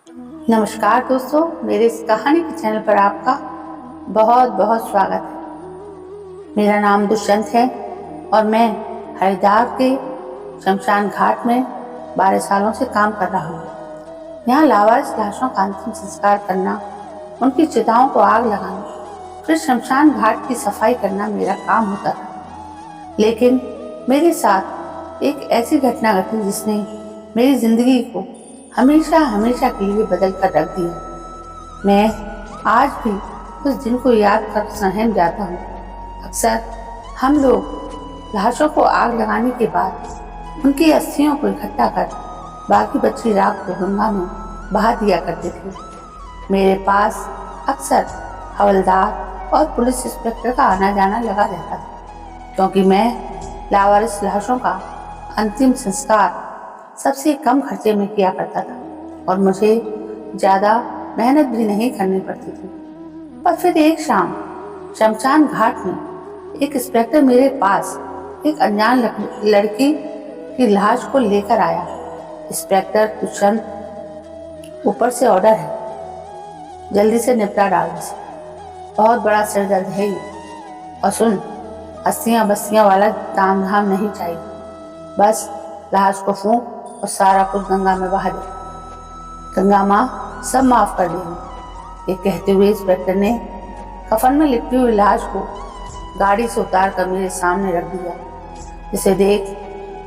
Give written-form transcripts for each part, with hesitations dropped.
नमस्कार दोस्तों, मेरे इस कहानी के चैनल पर आपका बहुत बहुत स्वागत है। मेरा नाम दुष्यंत है और मैं हरिद्वार के शमशान घाट में 12 सालों से काम कर रहा हूँ। यहाँ लावारिस लाशों का अंतिम संस्कार करना, उनकी चिताओं को आग लगाना, फिर शमशान घाट की सफाई करना मेरा काम होता था। लेकिन मेरे साथ एक ऐसी घटना घटी जिसने मेरी जिंदगी को हमेशा हमेशा के लिए बदल कर रख दिया। मैं आज भी उस दिन को याद कर सहम जाता हूँ। अक्सर हम लोग लाशों को आग लगाने के बाद उनकी अस्थियों को इकट्ठा कर बाकी बची राख को गंगा में बहा दिया करते थे। मेरे पास अक्सर हवलदार और पुलिस इंस्पेक्टर का आना जाना लगा रहता था, क्योंकि मैं लावारिस लाशों का अंतिम संस्कार सबसे कम खर्चे में किया करता था और मुझे ज्यादा मेहनत भी नहीं करनी पड़ती थी। पर फिर एक शाम शमशान घाट में एक इंस्पेक्टर मेरे पास एक अनजान लड़की की लाश को लेकर आया। इंस्पेक्टर दुष्यंत, ऊपर से ऑर्डर है, जल्दी से निपटा डाल इसे, बहुत बड़ा सिर दर्द है ये। और सुन, अस्थियां बस्तियां वाला ताम झाम नहीं चाहिए, बस लाश को फूंक और सारा कुछ गंगा में बहा दे। गंगा माँ सब माफ कर देगी। ये कहते हुए इंस्पेक्टर ने कफन में लिपटी हुई लाश को गाड़ी से उतार कर मेरे सामने रख दिया। इसे देख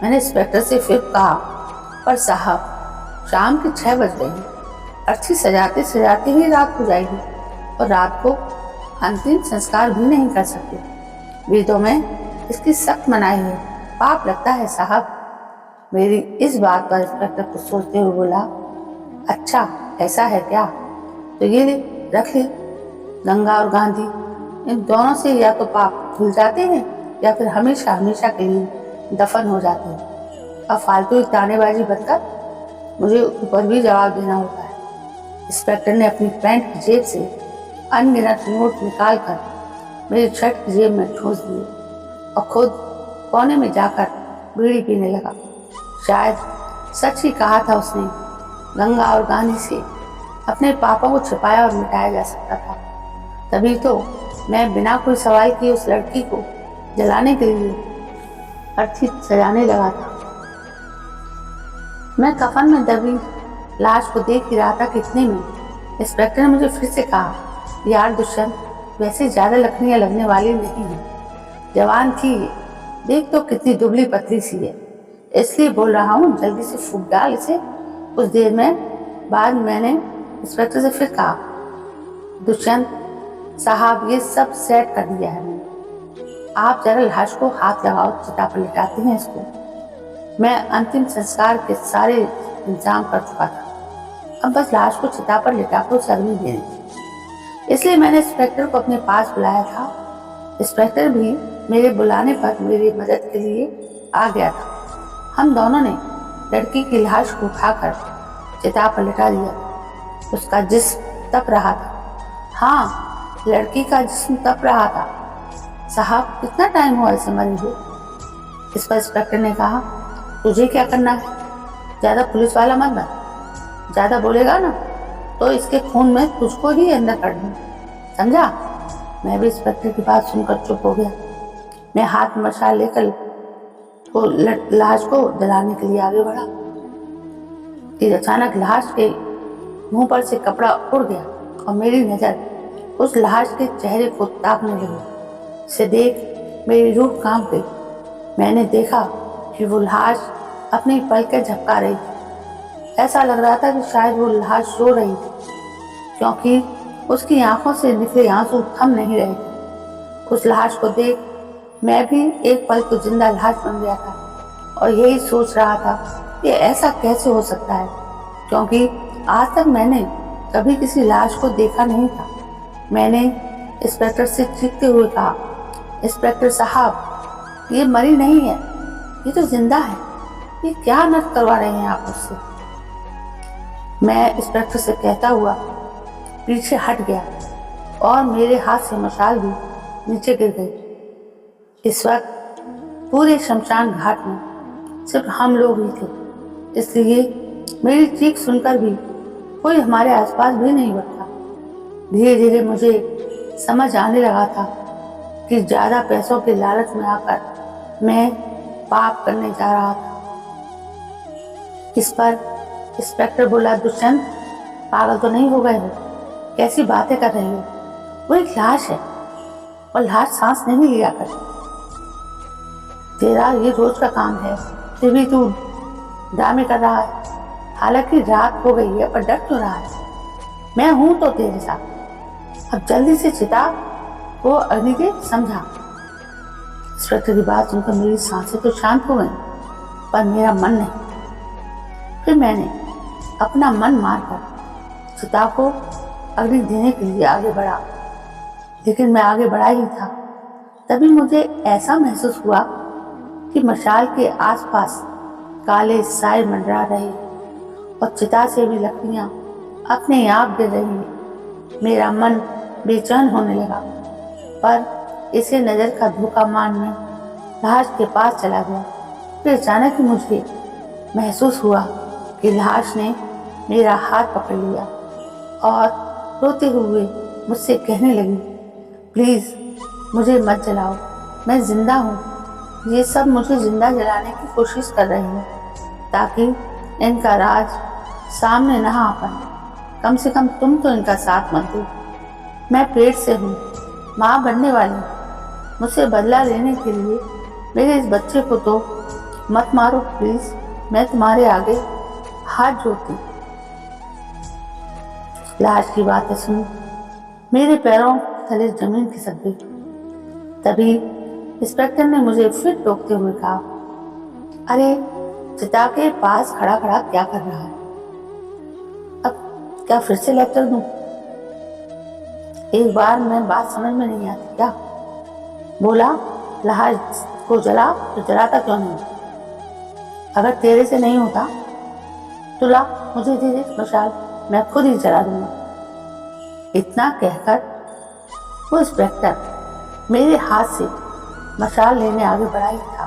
मैंने इंस्पेक्टर से फिर कहा, पर साहब, शाम के 6 बज गए हैं, अर्थी सजाते सजाते ही रात हो जाएगी और रात को अंतिम संस्कार भी नहीं कर सकते। वेदों में इसकी सख्त मनाही है, पाप लगता है साहब। मेरी इस बात पर इंस्पेक्टर कुछ सोचते हुए बोला, अच्छा ऐसा है क्या? तो ये ले, रख ले। गंगा और गांधी, इन दोनों से या तो पाप धुल जाते हैं या फिर हमेशा हमेशा के लिए दफन हो जाते हैं। अब फालतू तानेबाजी बदकर मुझे ऊपर भी जवाब देना होता है। इंस्पेक्टर ने अपनी पैंट की जेब से अनगिनत नोट निकाल कर मेरी शर्ट की जेब में ठूंस दिए और खुद कोने में जाकर बीड़ी पीने लगा। शायद सच ही कहा था उसने, गंगा और गांधी से अपने पापों को छिपाया और मिटाया जा सकता था। तभी तो मैं बिना कोई सवाल किए उस लड़की को जलाने के लिए अर्थी सजाने लगा था। मैं कफन में दबी लाश को देख ही रहा था कि इतने में इंस्पेक्टर ने मुझे फिर से कहा, यार दुष्यंत, वैसे ज्यादा लकड़ियां लगने वाली नहीं है, जवान थी, देख तो कितनी दुबली पतली सी है, इसलिए बोल रहा हूँ, जल्दी से फूंक डाल इसे। कुछ देर में बाद मैंने इंस्पेक्टर से फिर कहा, दुष्यंत साहब, ये सब सेट कर दिया है मैंने, आप जरा लाश को हाथ लगाओ, चिता पर लिटाते हैं इसको। मैं अंतिम संस्कार के सारे इंतजाम कर चुका था, अब बस लाश को चिता पर लिटाकर उसे अग्नि देनी थी। इसलिए मैंने इंस्पेक्टर को अपने पास बुलाया था। इंस्पेक्टर भी मेरे बुलाने पर मेरी मदद के लिए आ गया था। हम दोनों ने लड़की की लाश को उठाकर चिता पर लिटा दिया। उसका जिस्म तप रहा था। हाँ, लड़की का जिस्म तप रहा था। साहब, कितना टाइम हुआ इसे मरे हुए? इस पर इंस्पेक्टर ने कहा, तुझे क्या करना है, ज्यादा पुलिस वाला मत बन, ज्यादा बोलेगा ना तो इसके खून में तुझको ही अंदर कर दूं, समझा? मैं भी इंस्पेक्टर की बात सुनकर चुप हो गया। मैं हाथ में मशाल लेकर लाश को जलाने के लिए आगे बढ़ा कि अचानक लाश के मुंह पर से कपड़ा उड़ गया और मेरी नजर उस लाश के चेहरे को ताकने लगी। इसे देख मेरी रूह कांप गई। मैंने देखा कि वो लाश अपनी पलकें झपका रही थी। ऐसा लग रहा था कि शायद वो लाश रो रही थी, क्योंकि उसकी आंखों से निकले आंसू थम नहीं रहे थे। उस लाश को देख मैं भी एक पल को जिंदा लाश बन गया था और यही सोच रहा था कि ऐसा कैसे हो सकता है, क्योंकि आज तक मैंने कभी किसी लाश को देखा नहीं था। मैंने इंस्पेक्टर से चीखते हुए कहा, इंस्पेक्टर साहब, ये मरी नहीं है, ये तो जिंदा है, ये क्या नट करवा रहे हैं आप मुझसे? मैं इंस्पेक्टर से कहता हुआ पीछे हट गया और मेरे हाथ से मशाल भी नीचे गिर गई। इस वक्त पूरे शमशान घाट में सिर्फ हम लोग ही थे, इसलिए मेरी चीख सुनकर भी कोई हमारे आसपास भी नहीं बचता। धीरे धीरे मुझे समझ आने लगा था कि ज़्यादा पैसों के लालच में आकर मैं पाप करने जा रहा था। इस पर इंस्पेक्टर बोला, दुष्यंत, पागल तो नहीं हो गए हो? कैसी बातें कर रहे हो? वो एक लाश है और लाश सांस नहीं लिया करती। तेरा ये रोज का काम है, फिर भी तू ड्रामे कर रहा है। हालांकि रात हो गई है, पर डर क्यों रहा है? मैं हूं तो तेरे साथ। अब जल्दी से चिता को अग्नि दे, समझा? इंस्पेक्टर की बात सुनकर मेरी सांसें तो शांत हो गई, पर मेरा मन नहीं। फिर मैंने अपना मन मारकर चिता को अग्नि देने के लिए आगे बढ़ा, लेकिन मैं आगे बढ़ा ही था, तभी मुझे ऐसा महसूस हुआ कि मशाल के आसपास काले साए मंडरा रहे और चिता से भी लकड़ियां अपने आप गिर रही। मेरा मन बेचैन होने लगा, पर इसे नजर का धोखा मानने लाश के पास चला गया। फिर अचानक ही मुझे महसूस हुआ कि लाश ने मेरा हाथ पकड़ लिया और रोते हुए मुझसे कहने लगी, प्लीज मुझे मत जलाओ, मैं जिंदा हूँ। ये सब मुझे जिंदा जलाने की कोशिश कर रहे हैं ताकि इनका राज सामने न आ पाए। कम से कम तुम तो इनका साथ मत दो। मैं पेट से हूँ, माँ बनने वाली हूँ। मुझसे बदला लेने के लिए मेरे इस बच्चे को तो मत मारो प्लीज, मैं तुम्हारे आगे हाथ जोड़ती। लाश की बातें सुन मेरे पैरों तले जमीन खिसक गई। तभी इंस्पेक्टर ने मुझे फिर टोकते हुए कहा, अरे चिता के पास खड़ा खड़ा क्या कर रहा है? अब क्या फिर से लेक्चर दूं? एक बार मैं बात समझ में नहीं आती क्या? बोला, लाश को जला तो जलाता क्यों नहीं? अगर तेरे से नहीं होता तो ला मुझे दे दे मशाल, मैं खुद ही जला दूंगा। इतना कहकर वो इंस्पेक्टर मेरे हाथ से मशाल लेने आगे बढ़ा ही था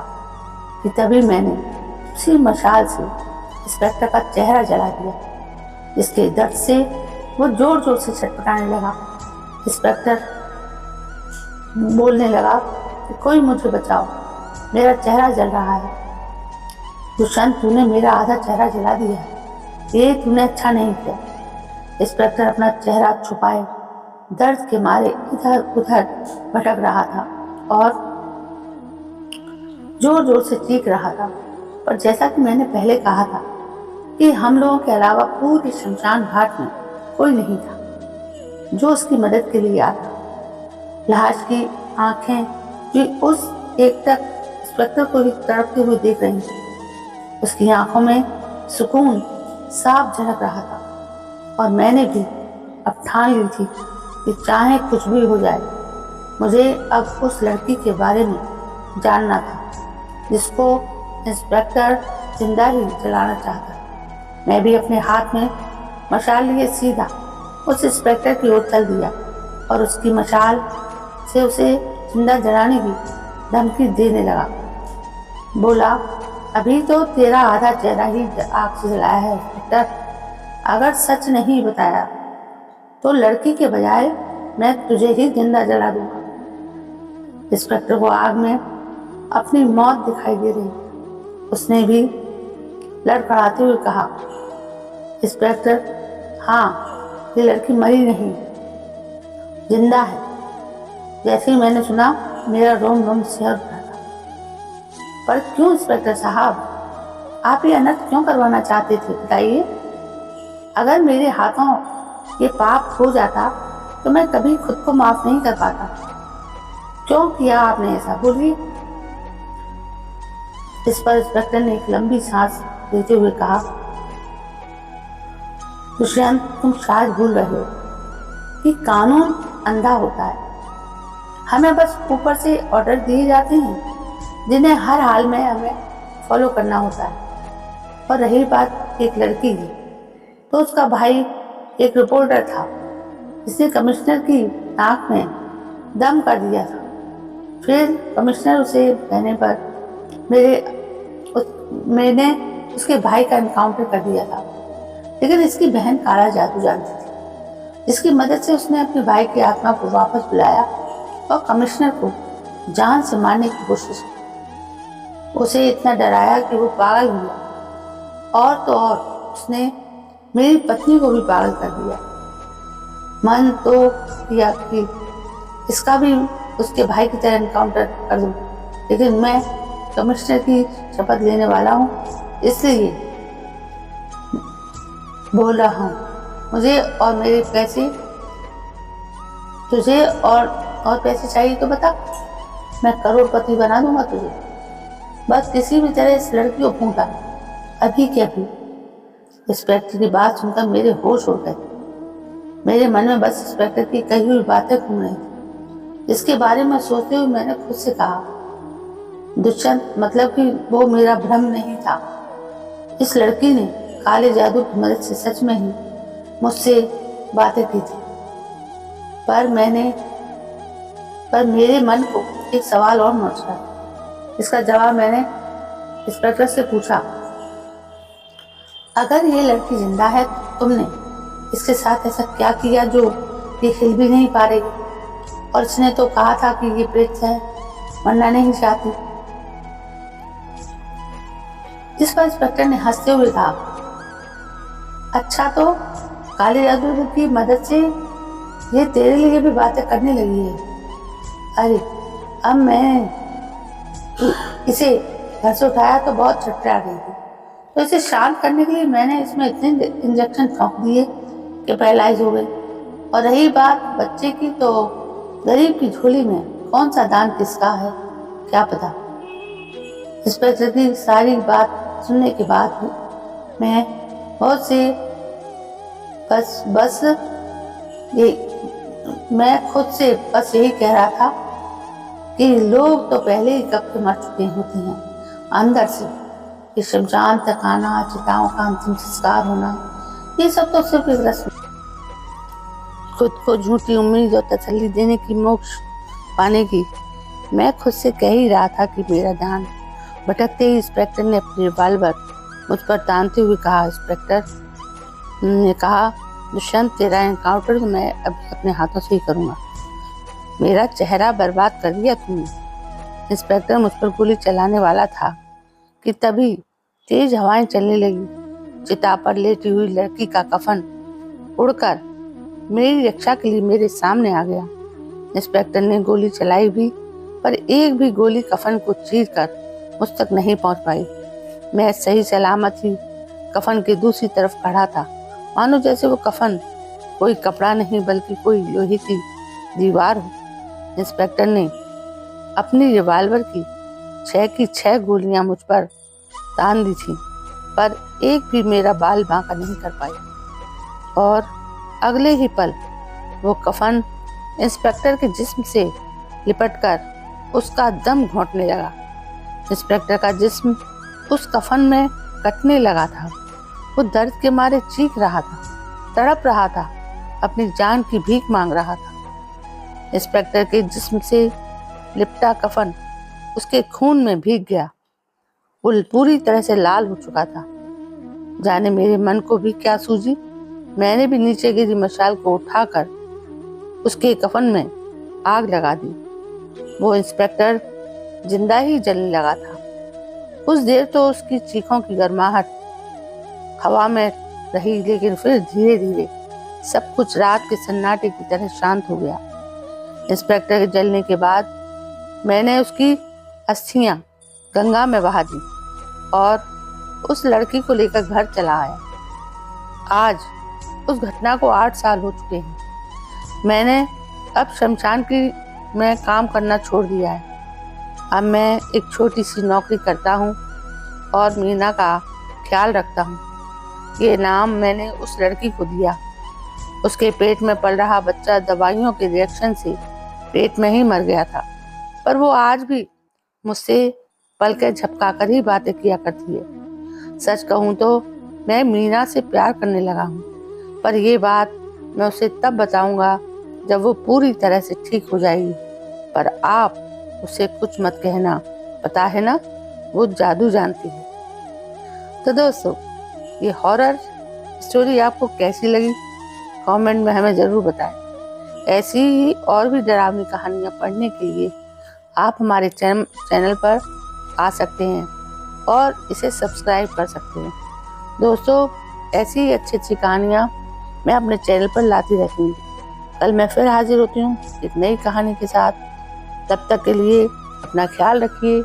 कि तभी मैंने उसी मशाल से इंस्पेक्टर का चेहरा जला दिया, जिसके दर्द से वो जोर जोर से छटपटाने लगा। इंस्पेक्टर बोलने लगा कि कोई मुझे बचाओ, मेरा चेहरा जल रहा है। दुष्यंत, तूने मेरा आधा चेहरा जला दिया है, ये तूने अच्छा नहीं किया। इंस्पेक्टर अपना चेहरा छुपाए दर्द के मारे इधर उधर भटक रहा था और जोर जोर से चीख रहा था। पर जैसा कि मैंने पहले कहा था कि हम लोगों के अलावा पूरी शमशान घाट में कोई नहीं था जो उसकी मदद के लिए आता। लाश की आंखें जो उस एकटक इंस्पेक्टर को ही तड़पते हुए देख रही थी, उसकी आंखों में सुकून साफ झलक रहा था। और मैंने भी अब ठान ली थी कि चाहे कुछ भी हो जाए, मुझे अब उस लड़की के बारे में जानना था जिसको इंस्पेक्टर जिंदा ही जलाना चाहता। मैं भी अपने हाथ में मशाल लिए सीधा उस इंस्पेक्टर की ओर चल दिया और उसकी मशाल से उसे जिंदा जलाने की धमकी देने लगा। बोला, अभी तो तेरा आधा चेहरा ही आग से जलाया है इंस्पेक्टर। अगर सच नहीं बताया तो लड़की के बजाय मैं तुझे ही जिंदा जला दूंगा। इंस्पेक्टर को आग में अपनी मौत दिखाई दे रही। उसने भी लड़खड़ाते हुए कहा, इंस्पेक्टर, हाँ, ये लड़की मरी नहीं, जिंदा है। जैसे ही मैंने सुना मेरा रोम रोम सिहर उठा। पर क्यों इंस्पेक्टर साहब, आप ये अनर्थ क्यों करवाना चाहते थे, बताइए? अगर मेरे हाथों ये पाप हो जाता तो मैं कभी खुद को माफ नहीं कर पाता। क्यों किया आपने ऐसा, बोलिए? इस पर इंस्पेक्टर ने एक लंबी सांस लेते हुए कहा, दुष्यंत, तुम शायद भूल रहे हो कि कानून अंधा होता है। हमें बस ऊपर से ऑर्डर दिए जाते हैं जिन्हें हर हाल में हमें फॉलो करना होता है। और रही बात एक लड़की की, तो उसका भाई एक रिपोर्टर था जिसने कमिश्नर की नाक में दम कर दिया था। फिर कमिश्नर उसे कहने पर मैंने उसके भाई का एनकाउंटर कर दिया था। लेकिन इसकी बहन काला जादू जानती थी, जिसकी मदद से उसने अपने भाई की आत्मा को वापस बुलाया और कमिश्नर को जान से मारने की कोशिश की। उसे इतना डराया कि वो पागल हो गया। और तो और उसने मेरी पत्नी को भी पागल कर दिया। मन तो किया कि इसका भी उसके भाई की तरह एनकाउंटर कर दूं, लेकिन मैं कमिश्नर की शपथ लेने वाला हूँ, इसलिए बोल रहा हूँ। मुझे और मेरे पैसे, तुझे और पैसे चाहिए तो बता, मैं करोड़पति बना दूंगा तुझे। बस किसी भी तरह इस लड़की को फूंका, अभी के अभी। इंस्पेक्टर की बात सुनकर मेरे होश उड़ गए। मेरे मन में बस इंस्पेक्टर की कही हुई बातें घूम रही थी, जिसके बारे में सोचते हुए मैंने खुद से कहा, दुष्यंत, मतलब कि वो मेरा भ्रम नहीं था। इस लड़की ने काले जादू की मदद से सच में ही मुझसे बातें की थी। पर मेरे मन को एक सवाल और नोच रहा। इसका जवाब मैंने इंस्पेक्टर से पूछा, अगर ये लड़की जिंदा है तो तुमने इसके साथ ऐसा क्या किया जो ये हिल भी नहीं पा रही? और इसने तो कहा था कि ये प्रेत है, मरना नहीं चाहती। इस पर इंस्पेक्टर ने हंसते हुए कहा, अच्छा, तो काले जादू की मदद से ये तेरे लिए भी बातें करने लगी है। अरे, अब मैं इसे घर से उठाया तो बहुत छटपटा गई थी, तो इसे शांत करने के लिए मैंने इसमें इतने इंजेक्शन ठोक दिए कि पैरालाइज हो गई। और रही बात बच्चे की, तो गरीब की झोली में कौन सा दान किसका है, क्या पता। इंस्पेक्टर की सारी बात सुनने के बाद मैं बहुत से मैं खुद से बस यही कह रहा था कि लोग तो पहले ही कब के मर चुके होते हैं अंदर से। ये शमशान तक आना, चिताओं का अंतिम संस्कार होना, ये सब तो सिर्फ एक रस्म। खुद को झूठी उम्मीद और तसल्ली देने की, मोक्ष पाने की। मैं खुद से कह ही रहा था कि मेरा ध्यान भटकते ही इंस्पेक्टर ने अपनी रिवॉल्वर मुझ पर तानते हुए कहा, इंस्पेक्टर ने कहा, दुष्यंत, तेरा एनकाउंटर तो मैं अभी अपने हाथों से ही करूंगा। मेरा चेहरा बर्बाद कर दिया तुमने। इंस्पेक्टर मुझ पर गोली चलाने वाला था कि तभी तेज हवाएं चलने लगी। चिता पर लेटी हुई लड़की का कफन उड़कर मेरी रक्षा के लिए मेरे सामने आ गया। इंस्पेक्टर ने गोली चलाई भी, पर एक भी गोली कफन को चीरकर मुझ तक नहीं पहुंच पाई। मैं सही सलामत ही कफन के दूसरी तरफ खड़ा था, मानो जैसे वो कफन कोई कपड़ा नहीं बल्कि कोई लोहे की दीवार हो। इंस्पेक्टर ने अपनी रिवॉल्वर की 6 गोलियां मुझ पर तान दी थी, पर एक भी मेरा बाल बांका नहीं कर पाई। और अगले ही पल वो कफन इंस्पेक्टर के जिस्म से लिपटकर उसका दम घोंटने लगा। इंस्पेक्टर का जिस्म उस कफन में कटने लगा था। वो दर्द के मारे चीख रहा था, तड़प रहा था, अपनी जान की भीख मांग रहा था। इंस्पेक्टर के जिस्म से लिपटा कफन उसके खून में भीग गया। वो पूरी तरह से लाल हो चुका था। जाने मेरे मन को भी क्या सूझी, मैंने भी नीचे गिरी मशाल को उठाकर उसके कफन में आग लगा दी। वो इंस्पेक्टर जिंदा ही जलने लगा था। कुछ देर तो उसकी चीखों की गर्माहट हवा में रही, लेकिन फिर धीरे धीरे सब कुछ रात के सन्नाटे की तरह शांत हो गया। इंस्पेक्टर के जलने के बाद मैंने उसकी अस्थियां गंगा में बहा दी और उस लड़की को लेकर घर चला आया। आज उस घटना को 8 साल हो चुके हैं। मैंने अब शमशान में काम करना छोड़ दिया है। अब मैं एक छोटी सी नौकरी करता हूँ और मीना का ख्याल रखता हूँ। ये नाम मैंने उस लड़की को दिया। उसके पेट में पल रहा बच्चा दवाइयों के रिएक्शन से पेट में ही मर गया था, पर वो आज भी मुझसे पलकें झपकाकर ही बातें किया करती है। सच कहूँ तो मैं मीना से प्यार करने लगा हूँ, पर ये बात मैं उसे तब बताऊंगा जब वो पूरी तरह से ठीक हो जाएगी। पर आप उसे कुछ मत कहना, पता है ना, वो जादू जानती है। तो दोस्तों, ये हॉरर स्टोरी आपको कैसी लगी कमेंट में हमें ज़रूर बताएं। ऐसी ही और भी डरावनी कहानियाँ पढ़ने के लिए आप हमारे चैनल पर आ सकते हैं और इसे सब्सक्राइब कर सकते हैं। दोस्तों, ऐसी ही अच्छी अच्छी कहानियाँ मैं अपने चैनल पर लाती रहती हूँ। कल मैं फिर हाजिर होती हूँ एक नई कहानी के साथ। तब तक के लिए अपना ख्याल रखिए।